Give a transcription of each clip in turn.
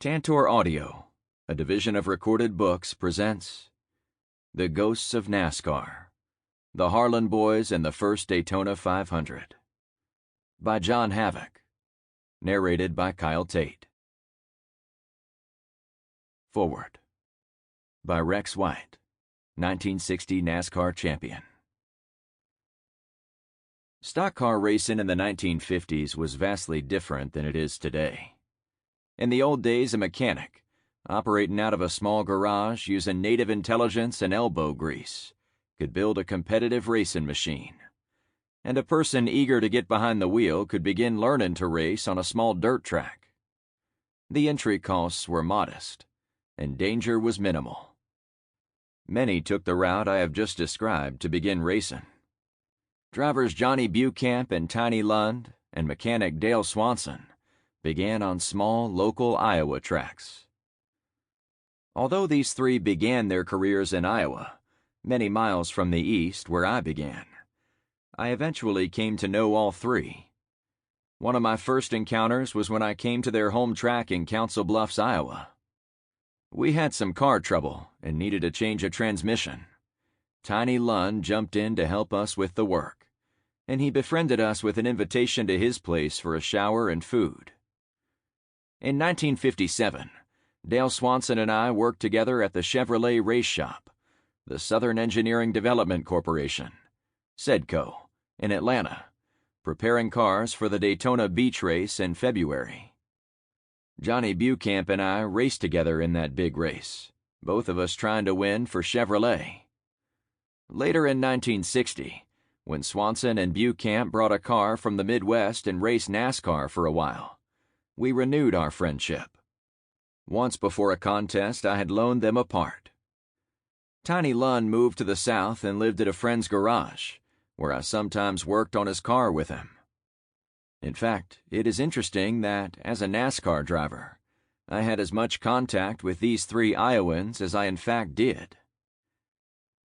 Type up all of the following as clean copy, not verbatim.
Tantor Audio, a division of Recorded Books, presents The Ghosts of NASCAR, The Harlan Boys and the First Daytona 500 by John Havick, narrated by Tait. Forward by Rex White, 1960 NASCAR champion. Stock car racing in the 1950s was vastly different than it is today. In the old days, a mechanic, operating out of a small garage using native intelligence and elbow grease, could build a competitive racing machine. And a person eager to get behind the wheel could begin learning to race on a small dirt track. The entry costs were modest, and danger was minimal. Many took the route I have just described to begin racing. Drivers Johnny Beauchamp-and Tiny Lund and mechanic Dale Swanson began on small, local Iowa tracks. Although these three began their careers in Iowa, many miles from the east where I began, I eventually came to know all three. One of my first encounters was when I came to their home track in Council Bluffs, Iowa. We had some car trouble and needed a change of transmission. Tiny Lund jumped in to help us with the work, and he befriended us with an invitation to his place for a shower and food. In 1957, Dale Swanson and I worked together at the Chevrolet race shop, the Southern Engineering Development Corporation, SEDCO, in Atlanta, preparing cars for the Daytona beach race in February. Johnny Beauchamp and I raced together in that big race, both of us trying to win for Chevrolet. Later in 1960, when Swanson and Beauchamp brought a car from the Midwest and raced NASCAR for a while, we renewed our friendship. Once before a contest, I had loaned them a part. Tiny Lund moved to the south and lived at a friend's garage, where I sometimes worked on his car with him. In fact, it is interesting that, as a NASCAR driver, I had as much contact with these three Iowans as I in fact did.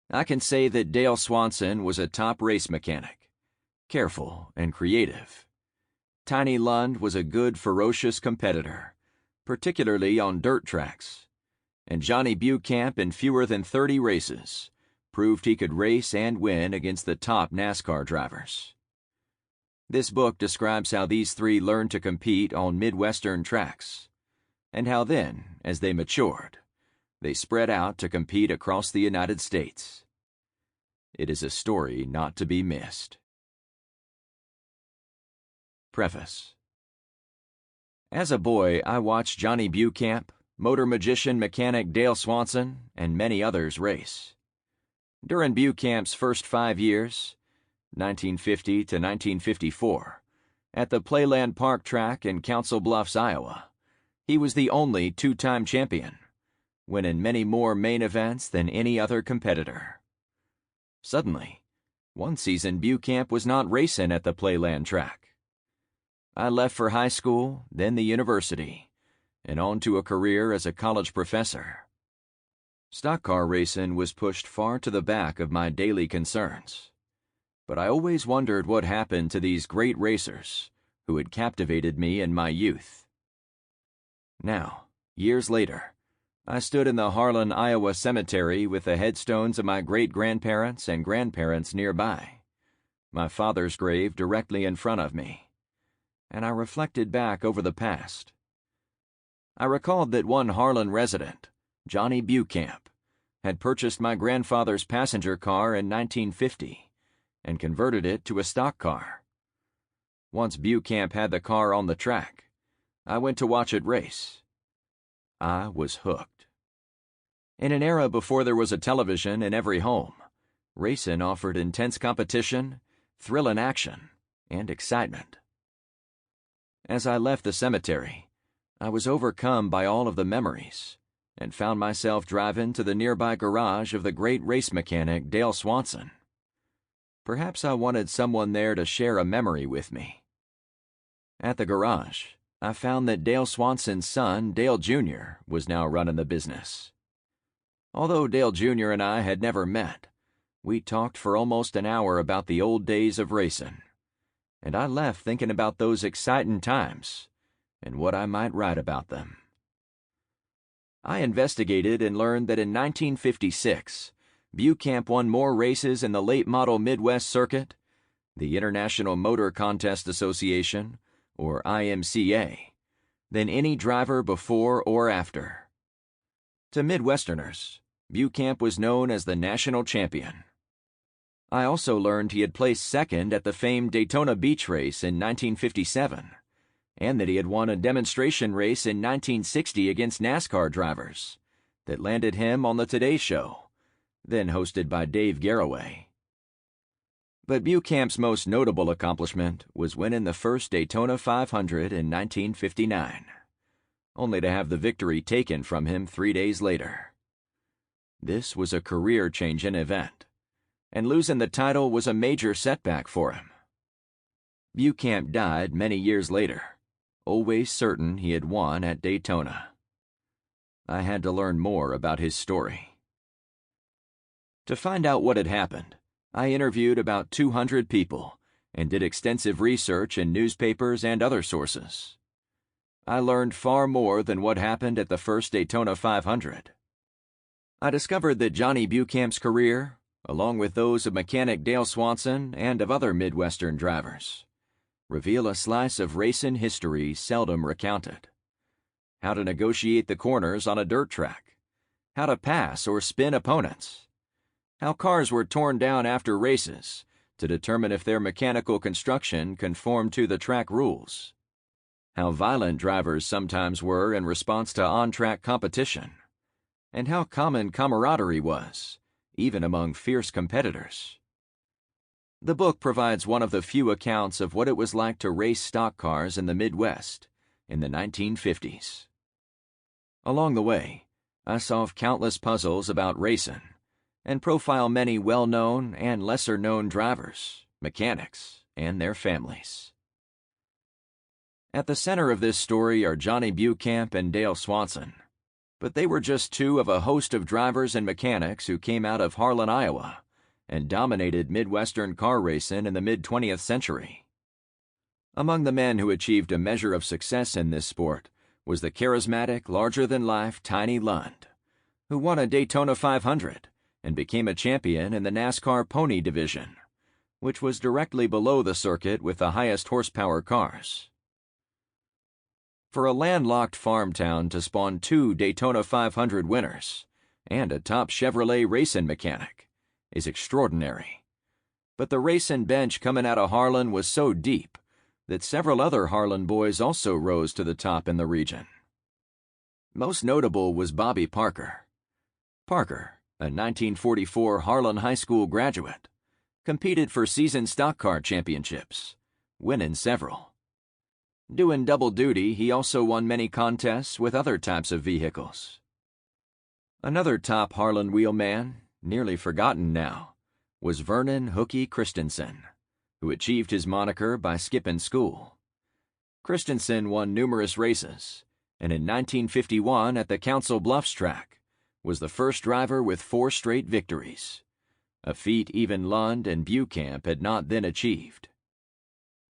I can say that Dale Swanson was a top race mechanic, careful and creative. Tiny Lund was a good, ferocious competitor, particularly on dirt tracks, and Johnny Beauchamp, in fewer than 30 races, proved he could race and win against the top NASCAR drivers. This book describes how these three learned to compete on midwestern tracks, and how then, as they matured, they spread out to compete across the United States. It is a story not to be missed. Preface. As a boy, I watched Johnny Beauchamp, motor magician mechanic Dale Swanson, and many others race. During Beauchamp's first 5 years, 1950 to 1954, at the Playland Park track in Council Bluffs, Iowa, he was the only two-time champion, winning many more main events than any other competitor. Suddenly, one season Beauchamp was not racing at the Playland track. I left for high school, then the university, and on to a career as a college professor. Stock car racing was pushed far to the back of my daily concerns, but I always wondered what happened to these great racers who had captivated me in my youth. Now, years later, I stood in the Harlan, Iowa cemetery with the headstones of my great-grandparents and grandparents nearby, my father's grave directly in front of me, and I reflected back over the past. I recalled that one Harlan resident, Johnny Beauchamp, had purchased my grandfather's passenger car in 1950 and converted it to a stock car. Once Beauchamp had the car on the track, I went to watch it race. I was hooked. In an era before there was a television in every home, racing offered intense competition, thrill and action, and excitement. As I left the cemetery, I was overcome by all of the memories and found myself driving to the nearby garage of the great race mechanic Dale Swanson. Perhaps I wanted someone there to share a memory with me. At the garage, I found that Dale Swanson's son, Dale Jr., was now running the business. Although Dale Jr. and I had never met, we talked for almost an hour about the old days of racing, and I left thinking about those exciting times and what I might write about them. I investigated and learned that in 1956, Beauchamp won more races in the late-model Midwest circuit, the International Motor Contest Association, or IMCA, than any driver before or after. To Midwesterners, Beauchamp was known as the national champion. I also learned he had placed second at the famed Daytona Beach race in 1957, and that he had won a demonstration race in 1960 against NASCAR drivers that landed him on the Today Show, then hosted by Dave Garroway. But Beauchamp's most notable accomplishment was winning the first Daytona 500 in 1959, only to have the victory taken from him 3 days later. This was a career-changing event, and losing the title was a major setback for him. Beauchamp died many years later, always certain he had won at Daytona. I had to learn more about his story. To find out what had happened, I interviewed about 200 people and did extensive research in newspapers and other sources. I learned far more than what happened at the first Daytona 500. I discovered that Johnny Beauchamp's career, along with those of mechanic Dale Swanson and of other Midwestern drivers, reveal a slice of racing history seldom recounted. How to negotiate the corners on a dirt track, how to pass or spin opponents, how cars were torn down after races to determine if their mechanical construction conformed to the track rules, how violent drivers sometimes were in response to on-track competition, and how common camaraderie was, even among fierce competitors. The book provides one of the few accounts of what it was like to race stock cars in the Midwest in the 1950s. Along the way, I solved countless puzzles about racing and profile many well-known and lesser-known drivers, mechanics, and their families. At the center of this story are Johnny Beauchamp and Dale Swanson, but they were just two of a host of drivers and mechanics who came out of Harlan, Iowa, and dominated Midwestern car racing in the mid-20th century. Among the men who achieved a measure of success in this sport was the charismatic, larger-than-life Tiny Lund, who won a Daytona 500 and became a champion in the NASCAR Pony Division, which was directly below the circuit with the highest horsepower cars. For a landlocked farm town to spawn 2 Daytona 500 winners and a top Chevrolet racing mechanic is extraordinary. But the racing bench coming out of Harlan was so deep that several other Harlan boys also rose to the top in the region. Most notable was Bobby Parker. Parker, a 1944 Harlan High School graduate, competed for season stock car championships, winning several. Doing double duty, he also won many contests with other types of vehicles. Another top Harlan wheelman, nearly forgotten now, was Vernon "Hooky" Christensen, who achieved his moniker by skipping school. Christensen won numerous races, and in 1951 at the Council Bluffs track, was the first driver with 4 straight victories, a feat even Lund and Beauchamp had not then achieved.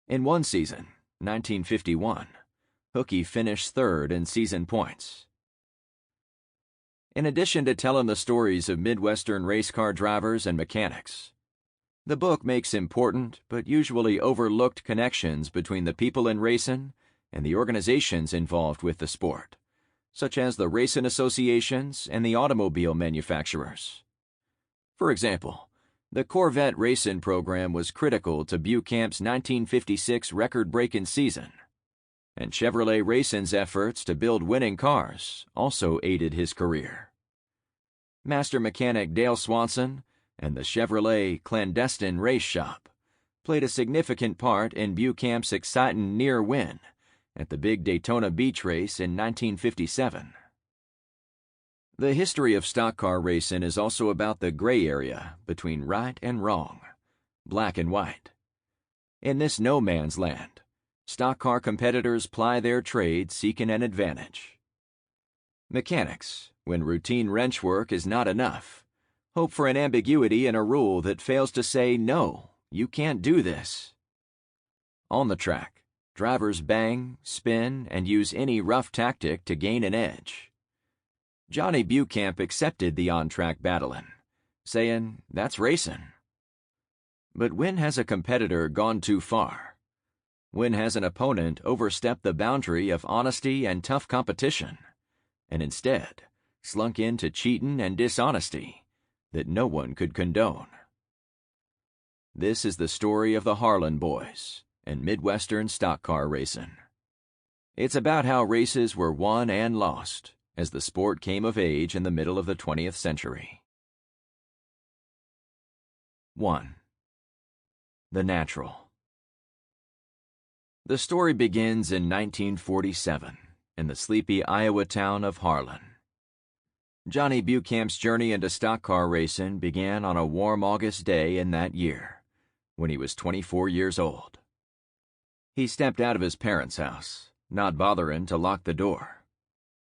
In one season, 1951, Hooky finished 3rd in season points. In addition to telling the stories of Midwestern race car drivers and mechanics, the book makes important but usually overlooked connections between the people in racing and the organizations involved with the sport, such as the racing associations and the automobile manufacturers. For example, the Corvette racing program was critical to Beauchamp's 1956 record-breaking season, and Chevrolet Racing's efforts to build winning cars also aided his career. Master mechanic Dale Swanson and the Chevrolet clandestine race shop played a significant part in Beauchamp's exciting near win at the big Daytona Beach race in 1957. The history of stock car racing is also about the gray area between right and wrong, black and white. In this no man's land, stock car competitors ply their trade seeking an advantage. Mechanics, when routine wrench work is not enough, hope for an ambiguity in a rule that fails to say, no, you can't do this. On the track, drivers bang, spin, and use any rough tactic to gain an edge. Johnny Beauchamp accepted the on-track battling, saying, "That's racing." But when has a competitor gone too far? When has an opponent overstepped the boundary of honesty and tough competition, and instead slunk into cheating and dishonesty that no one could condone? This is the story of the Harlan boys and midwestern stock car racing. It's about how races were won and lost as the sport came of age in the middle of the 20th century. 1. The Natural. The story begins in 1947 in the sleepy Iowa town of Harlan. Johnny Beauchamp's journey into stock car racing began on a warm August day in that year, when he was 24 years old. He stepped out of his parents' house, not bothering to lock the door.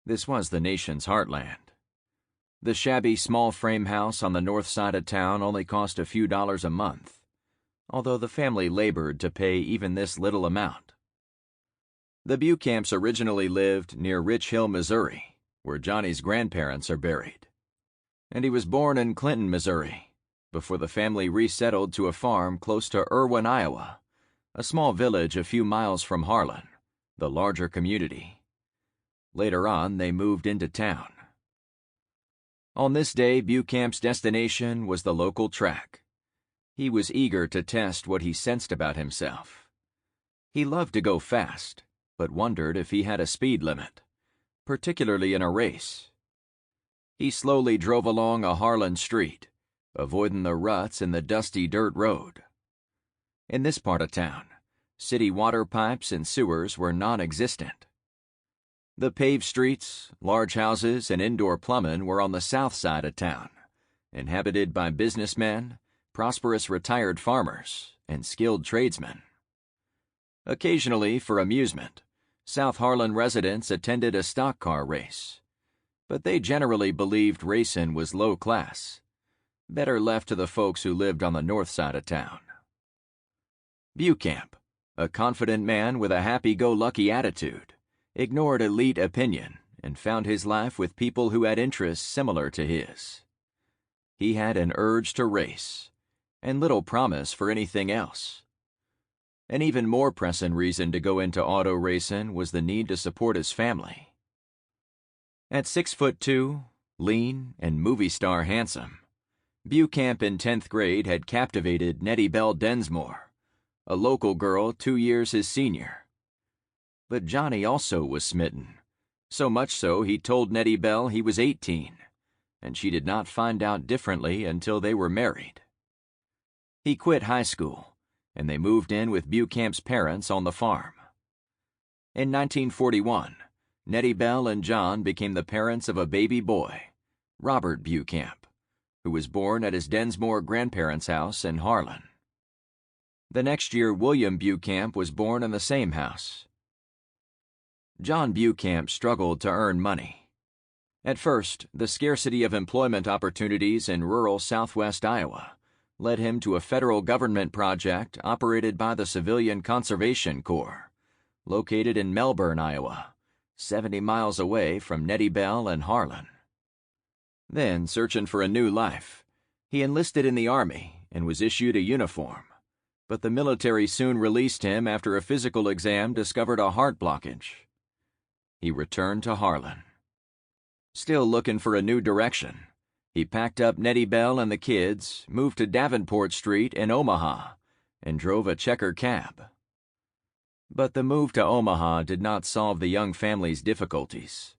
This was the nation's heartland. The shabby small-frame house on the north side of town only cost a few dollars a month, although the family labored to pay even this little amount. The Beauchamps originally lived near Rich Hill, Missouri, where Johnny's grandparents are buried. And he was born in Clinton, Missouri, before the family resettled to a farm close to Irwin, Iowa, a small village a few miles from Harlan, the larger community. Later on, they moved into town. On this day, Beauchamp's destination was the local track. He was eager to test what he sensed about himself. He loved to go fast, but wondered if he had a speed limit, particularly in a race. He slowly drove along a Harlan street, avoiding the ruts in the dusty dirt road. In this part of town, city water pipes and sewers were non-existent. The paved streets, large houses, and indoor plumbing were on the south side of town, inhabited by businessmen, prosperous retired farmers, and skilled tradesmen. Occasionally, for amusement, South Harlan residents attended a stock car race, but they generally believed racing was low class, better left to the folks who lived on the north side of town. Beauchamp, a confident man with a happy-go-lucky attitude, ignored elite opinion and found his life with people who had interests similar to his. He had an urge to race, and little promise for anything else. An even more pressing reason to go into auto racing was the need to support his family. At 6'2", lean, and movie star handsome, Beauchamp in 10th grade had captivated Nettie Belle Densmore, a local girl 2 years his senior. But Johnny also was smitten, so much so he told Nettie Belle he was 18, and she did not find out differently until they were married. He quit high school, and they moved in with Beauchamp's parents on the farm. In 1941, Nettie Belle and John became the parents of a baby boy, Robert Beauchamp, who was born at his Densmore grandparents' house in Harlan. The next year, William Beauchamp was born in the same house. John Beauchamp struggled to earn money. At first, the scarcity of employment opportunities in rural southwest Iowa led him to a federal government project operated by the Civilian Conservation Corps, located in Melbourne, Iowa, 70 miles away from Nettie Belle and Harlan. Then, searching for a new life, he enlisted in the Army and was issued a uniform, but the military soon released him after a physical exam discovered a heart blockage. He returned to Harlan. Still looking for a new direction, he packed up Nettie Belle and the kids, moved to Davenport Street in Omaha, and drove a checker cab. But the move to Omaha did not solve the young family's difficulties.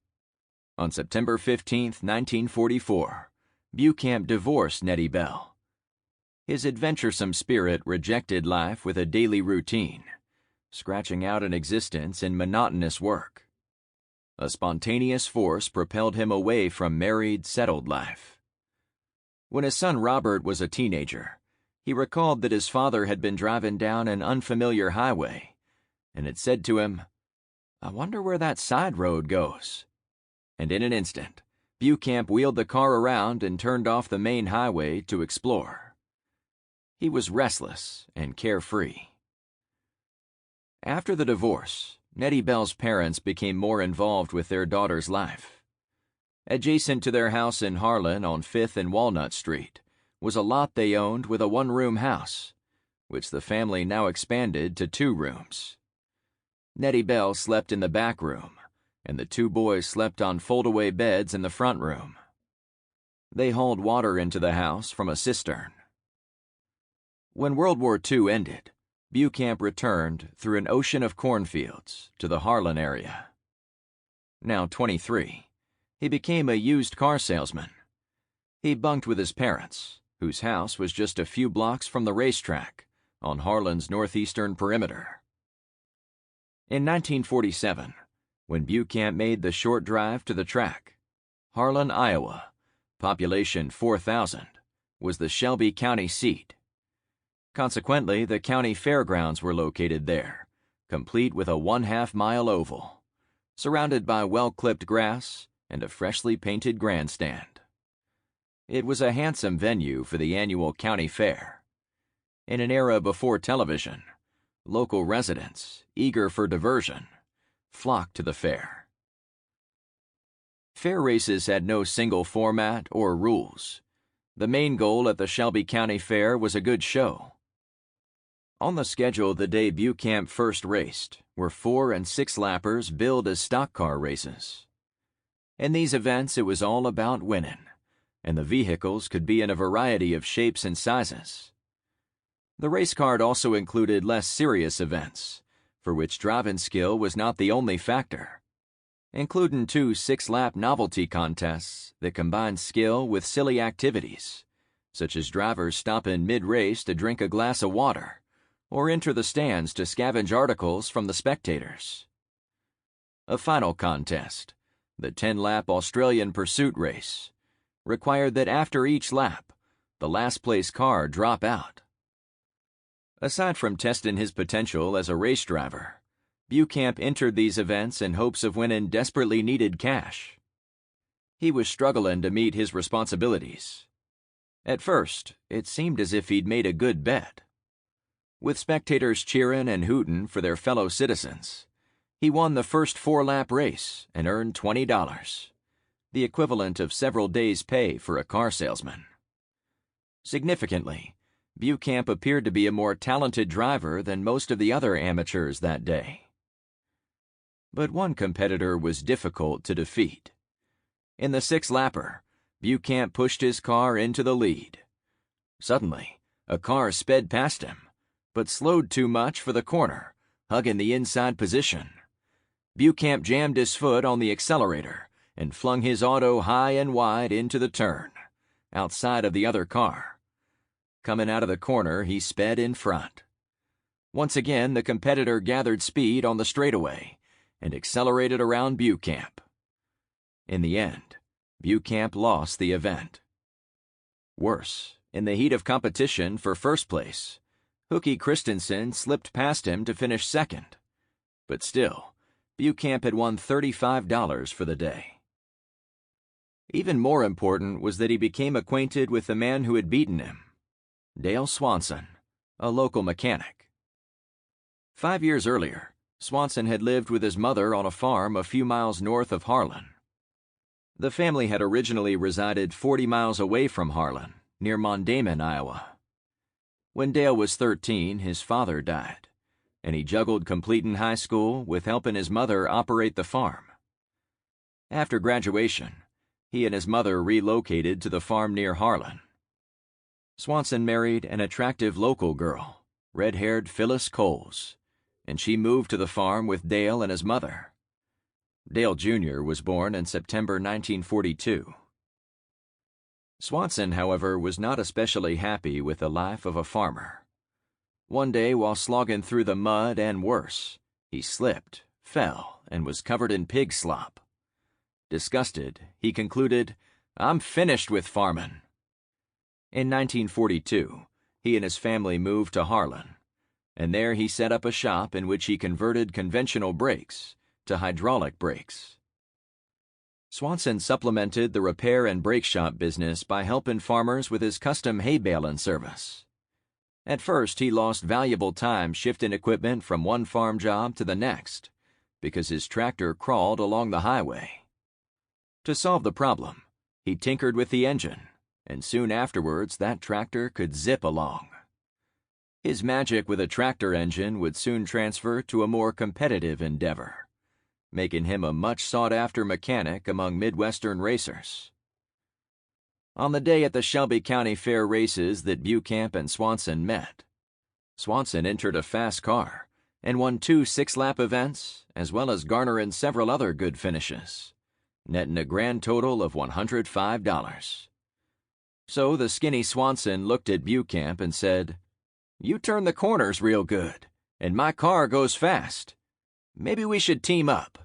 On September 15, 1944, Beauchamp divorced Nettie Belle. His adventuresome spirit rejected life with a daily routine, scratching out an existence in monotonous work. A spontaneous force propelled him away from married, settled life. When his son Robert was a teenager, he recalled that his father had been driving down an unfamiliar highway and had said to him, "I wonder where that side road goes." And in an instant, Beauchamp wheeled the car around and turned off the main highway to explore. He was restless and carefree. After the divorce, Nettie Belle's parents became more involved with their daughter's life. Adjacent to their house in Harlan on 5th and Walnut Street was a lot they owned with a one-room house, which the family now expanded to 2 rooms. Nettie Bell slept in the back room, and the 2 boys slept on fold-away beds in the front room. They hauled water into the house from a cistern. When World War II ended, Beauchamp returned through an ocean of cornfields to the Harlan area. Now 23, he became a used car salesman. He bunked with his parents, whose house was just a few blocks from the racetrack on Harlan's northeastern perimeter. In 1947, when Beauchamp made the short drive to the track, Harlan, Iowa, population 4,000, was the Shelby County seat. Consequently, the county fairgrounds were located there, complete with a 1/2-mile oval, surrounded by well-clipped grass and a freshly painted grandstand. It was a handsome venue for the annual county fair. In an era before television, local residents, eager for diversion, flocked to the fair. Fair races had no single format or rules. The main goal at the Shelby County Fair was a good show. On the schedule the day Beauchamp first raced were 4- and 6-lappers billed as stock car races. In these events, it was all about winning, and the vehicles could be in a variety of shapes and sizes. The race card also included less serious events, for which driving skill was not the only factor, including 2 6-lap novelty contests that combined skill with silly activities, such as drivers stopping mid-race to drink a glass of water or enter the stands to scavenge articles from the spectators. A final contest, the 10-lap Australian Pursuit race, required that after each lap, the last-place car drop out. Aside from testing his potential as a race driver, Beauchamp entered these events in hopes of winning desperately needed cash. He was struggling to meet his responsibilities. At first, it seemed as if he'd made a good bet. With spectators cheering and hooting for their fellow citizens, he won the first 4-lap race and earned $20, the equivalent of several days' pay for a car salesman. Significantly, Beauchamp appeared to be a more talented driver than most of the other amateurs that day. But one competitor was difficult to defeat. In the 6-lapper, Beauchamp pushed his car into the lead. Suddenly, a car sped past him, but slowed too much for the corner, hugging the inside position. Beauchamp jammed his foot on the accelerator and flung his auto high and wide into the turn, outside of the other car. Coming out of the corner, he sped in front. Once again, the competitor gathered speed on the straightaway and accelerated around Beauchamp. In the end, Beauchamp lost the event. Worse, in the heat of competition for first place, Hookie Christensen slipped past him to finish second. But still, Beauchamp had won $35 for the day. Even more important was that he became acquainted with the man who had beaten him, Dale Swanson, a local mechanic. 5 years earlier, Swanson had lived with his mother on a farm a few miles north of Harlan. The family had originally resided 40 miles away from Harlan, near Mondayman, Iowa. When Dale was 13, his father died, and he juggled completing high school with helping his mother operate the farm. After graduation, he and his mother relocated to the farm near Harlan. Swanson married an attractive local girl, red-haired Phyllis Coles, and she moved to the farm with Dale and his mother. Dale Jr. was born in September 1942. Swanson, however, was not especially happy with the life of a farmer. One day, while slogging through the mud and worse, he slipped, fell, and was covered in pig slop. Disgusted, he concluded, "I'm finished with farming." In 1942, he and his family moved to Harlan, and there he set up a shop in which he converted conventional brakes to hydraulic brakes. Swanson supplemented the repair and brake shop business by helping farmers with his custom hay baling service. At first, he lost valuable time shifting equipment from one farm job to the next because his tractor crawled along the highway. To solve the problem, he tinkered with the engine, and soon afterwards that tractor could zip along. His magic with a tractor engine would soon transfer to a more competitive endeavor, making him a much sought-after mechanic among midwestern racers. On the day at the Shelby County Fair races that Beauchamp and Swanson met, Swanson entered a fast car and won 2 six-lap events, as well as garnering several other good finishes, netting a grand total of $105. So the skinny Swanson looked at Beauchamp and said, "You turn the corners real good, and my car goes fast. Maybe we should team up."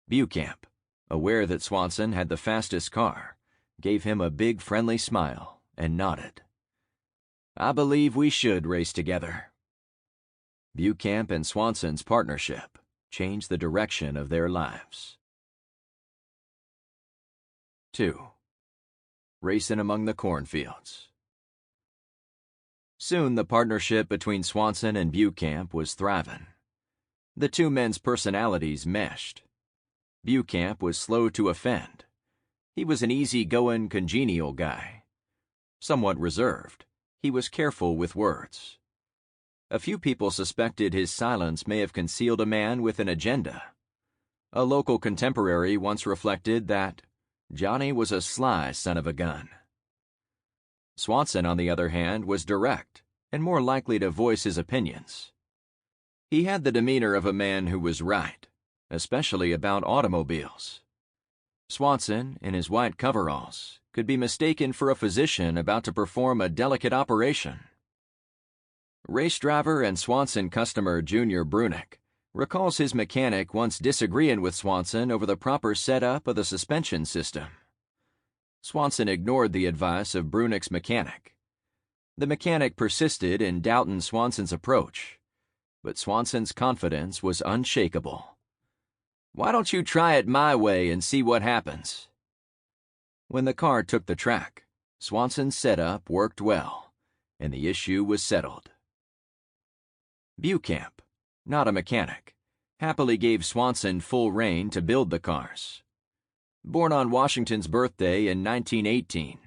Beauchamp, aware that Swanson had the fastest car, gave him a big friendly smile and nodded. "I believe we should race together." Beauchamp and Swanson's partnership changed the direction of their lives. 2. Racing among the cornfields. Soon the partnership between Swanson and Beauchamp was thriving. The two men's personalities meshed. Beauchamp was slow to offend. He was an easy-going, congenial guy. Somewhat reserved, he was careful with words. A few people suspected his silence may have concealed a man with an agenda. A local contemporary once reflected that Johnny was a sly son of a gun. Swanson, on the other hand, was direct and more likely to voice his opinions. He had the demeanor of a man who was right, especially about automobiles. Swanson, in his white coveralls, could be mistaken for a physician about to perform a delicate operation. Race driver and Swanson customer Junior Brunick recalls his mechanic once disagreeing with Swanson over the proper setup of the suspension system. Swanson ignored the advice of Brunick's mechanic. The mechanic persisted in doubting Swanson's approach, but Swanson's confidence was unshakable. "Why don't you try it my way and see what happens?" When the car took the track, Swanson's setup worked well, and the issue was settled. Beauchamp, not a mechanic, happily gave Swanson full rein to build the cars. Born on Washington's birthday in 1918,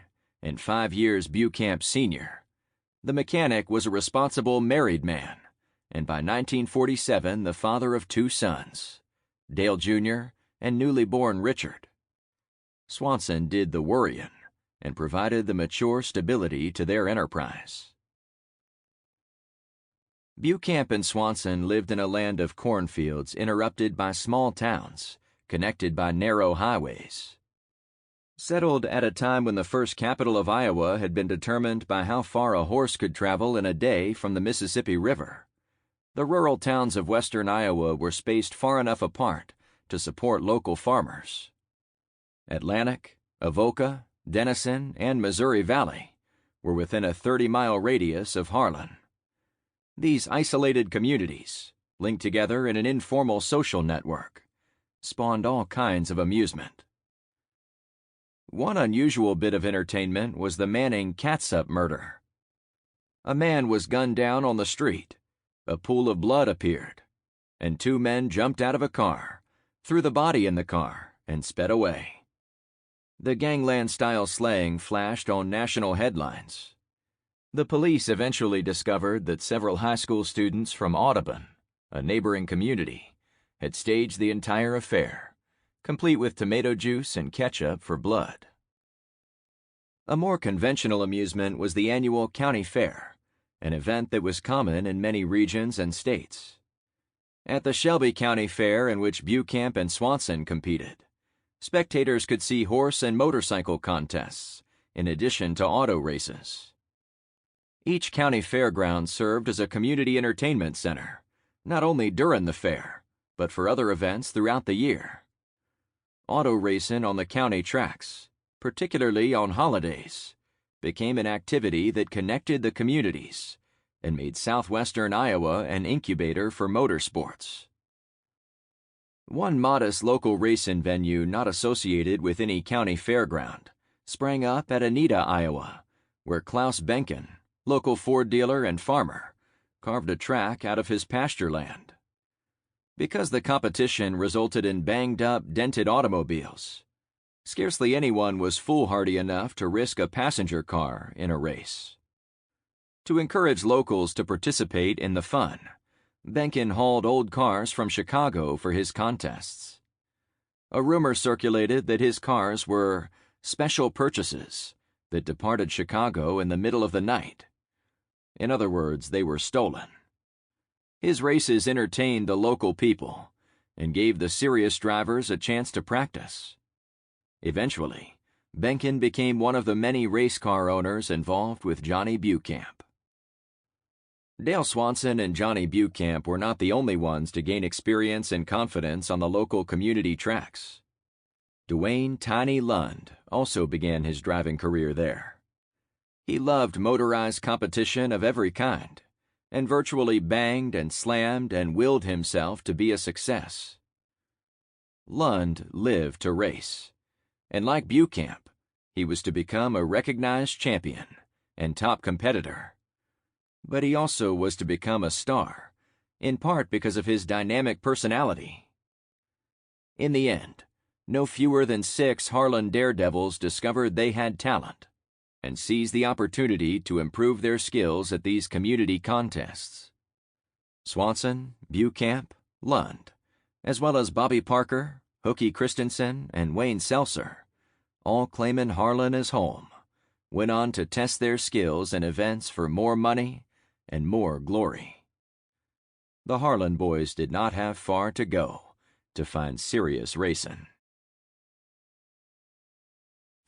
and 5 years Beauchamp's senior, the mechanic was a responsible married man, and by 1947 the father of 2 sons, Dale Jr. and newly born Richard. Swanson did the worrying and provided the mature stability to their enterprise. Beauchamp and Swanson lived in a land of cornfields interrupted by small towns, connected by narrow highways. Settled at a time when the first capital of Iowa had been determined by how far a horse could travel in a day from the Mississippi River, the rural towns of western Iowa were spaced far enough apart to support local farmers. Atlantic, Avoca, Denison, and Missouri Valley were within a 30-mile radius of Harlan. These isolated communities, linked together in an informal social network, spawned all kinds of amusement. One unusual bit of entertainment was the Manning catsup murder. A man was gunned down on the street, a pool of blood appeared, and 2 men jumped out of a car, threw the body in the car, and sped away. The gangland-style slaying flashed on national headlines. The police eventually discovered that several high school students from Audubon, a neighboring community, had staged the entire affair, complete with tomato juice and ketchup for blood. A more conventional amusement was the annual county fair, an event that was common in many regions and states. At the Shelby County Fair, in which Beauchamp and Swanson competed, spectators could see horse and motorcycle contests, in addition to auto races. Each county fairground served as a community entertainment center, not only during the fair, but for other events throughout the year. Auto racing on the county tracks, particularly on holidays, became an activity that connected the communities and made southwestern Iowa an incubator for motorsports. One modest local racing venue not associated with any county fairground sprang up at Anita, Iowa, where Klaus Benken, local Ford dealer and farmer, carved a track out of his pasture land. Because the competition resulted in banged-up, dented automobiles, scarcely anyone was foolhardy enough to risk a passenger car in a race. To encourage locals to participate in the fun, Benkin hauled old cars from Chicago for his contests. A rumor circulated that his cars were special purchases that departed Chicago in the middle of the night. In other words, they were stolen. His races entertained the local people and gave the serious drivers a chance to practice. Eventually, Benkin became one of the many race car owners involved with Johnny Beauchamp. Dale Swanson and Johnny Beauchamp were not the only ones to gain experience and confidence on the local community tracks. Dwayne "Tiny" Lund also began his driving career there. He loved motorized competition of every kind, and virtually banged and slammed and willed himself to be a success. Lund lived to race, and like Beauchamp, he was to become a recognized champion and top competitor. But he also was to become a star, in part because of his dynamic personality. In the end, no fewer than 6 Harlan daredevils discovered they had talent and seized the opportunity to improve their skills at these community contests. Swanson, Beauchamp, Lund, as well as Bobby Parker, Hookie Christensen, and Wayne Seltzer, all claiming Harlan as home, went on to test their skills in events for more money and more glory. The Harlan boys did not have far to go to find serious racing.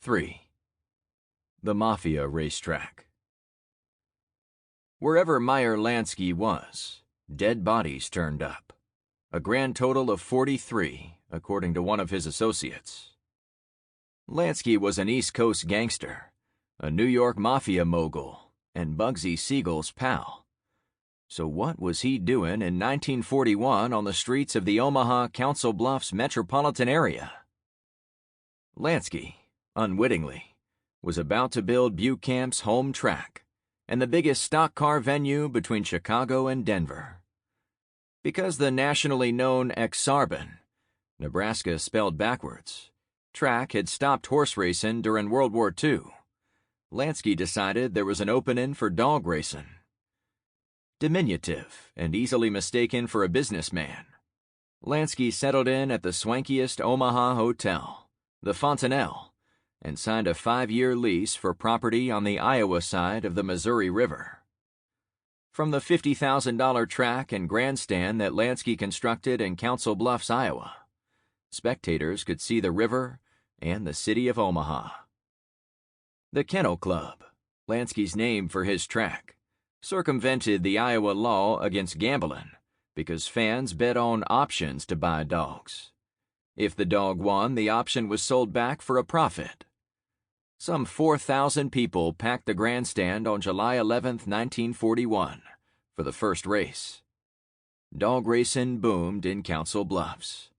3. The Mafia Racetrack. Wherever Meyer Lansky was, dead bodies turned up, a grand total of 43, according to one of his associates. Lansky was an East Coast gangster, a New York mafia mogul, and Bugsy Siegel's pal. So what was he doing in 1941 on the streets of the Omaha Council Bluffs metropolitan area? Lansky, unwittingly, was about to build Beauchamp's home track and the biggest stock car venue between Chicago and Denver. Because the nationally known Ak-Sar-Ben, Nebraska spelled backwards, track had stopped horse racing during World War II, Lansky decided there was an opening for dog racing. Diminutive and easily mistaken for a businessman, Lansky settled in at the swankiest Omaha hotel, the Fontanelle, and signed a 5-year lease for property on the Iowa side of the Missouri River. From the $50,000 track and grandstand that Lansky constructed in Council Bluffs, Iowa, spectators could see the river and the city of Omaha. The Kennel Club, Lansky's name for his track, circumvented the Iowa law against gambling because fans bet on options to buy dogs. If the dog won, the option was sold back for a profit. Some 4,000 people packed the grandstand on July 11, 1941, for the first race. Dog racing boomed in Council Bluffs.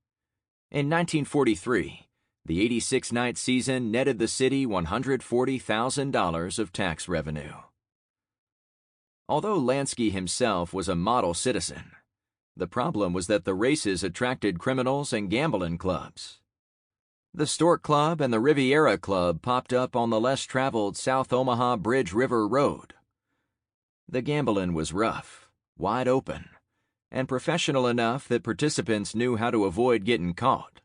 In 1943, the 86-night season netted the city $140,000 of tax revenue. Although Lansky himself was a model citizen, the problem was that the races attracted criminals and gambling clubs. The Stork Club and the Riviera Club popped up on the less-traveled South Omaha Bridge River Road. The gambling was rough, wide open, and professional enough that participants knew how to avoid getting caught.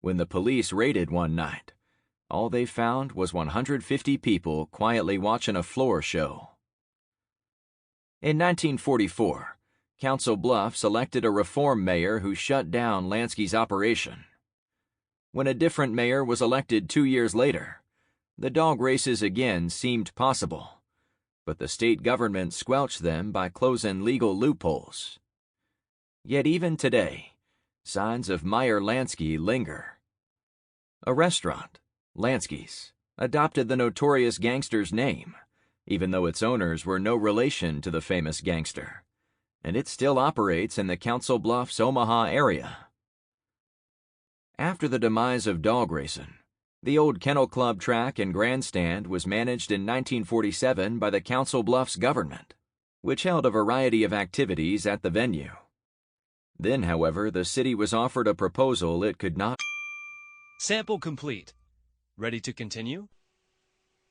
When the police raided one night, all they found was 150 people quietly watching a floor show. In 1944, Council Bluffs elected a reform mayor who shut down Lansky's operation. When a different mayor was elected 2 years later, the dog races again seemed possible, but the state government squelched them by closing legal loopholes. Yet even today, signs of Meyer Lansky linger. A restaurant, Lansky's, adopted the notorious gangster's name, even though its owners were no relation to the famous gangster, and it still operates in the Council Bluffs, Omaha area. After the demise of dog racing, the old Kennel Club track and grandstand was managed in 1947 by the Council Bluffs government, which held a variety of activities at the venue. Then, however, the city was offered a proposal it could not. Sample complete. Ready to continue?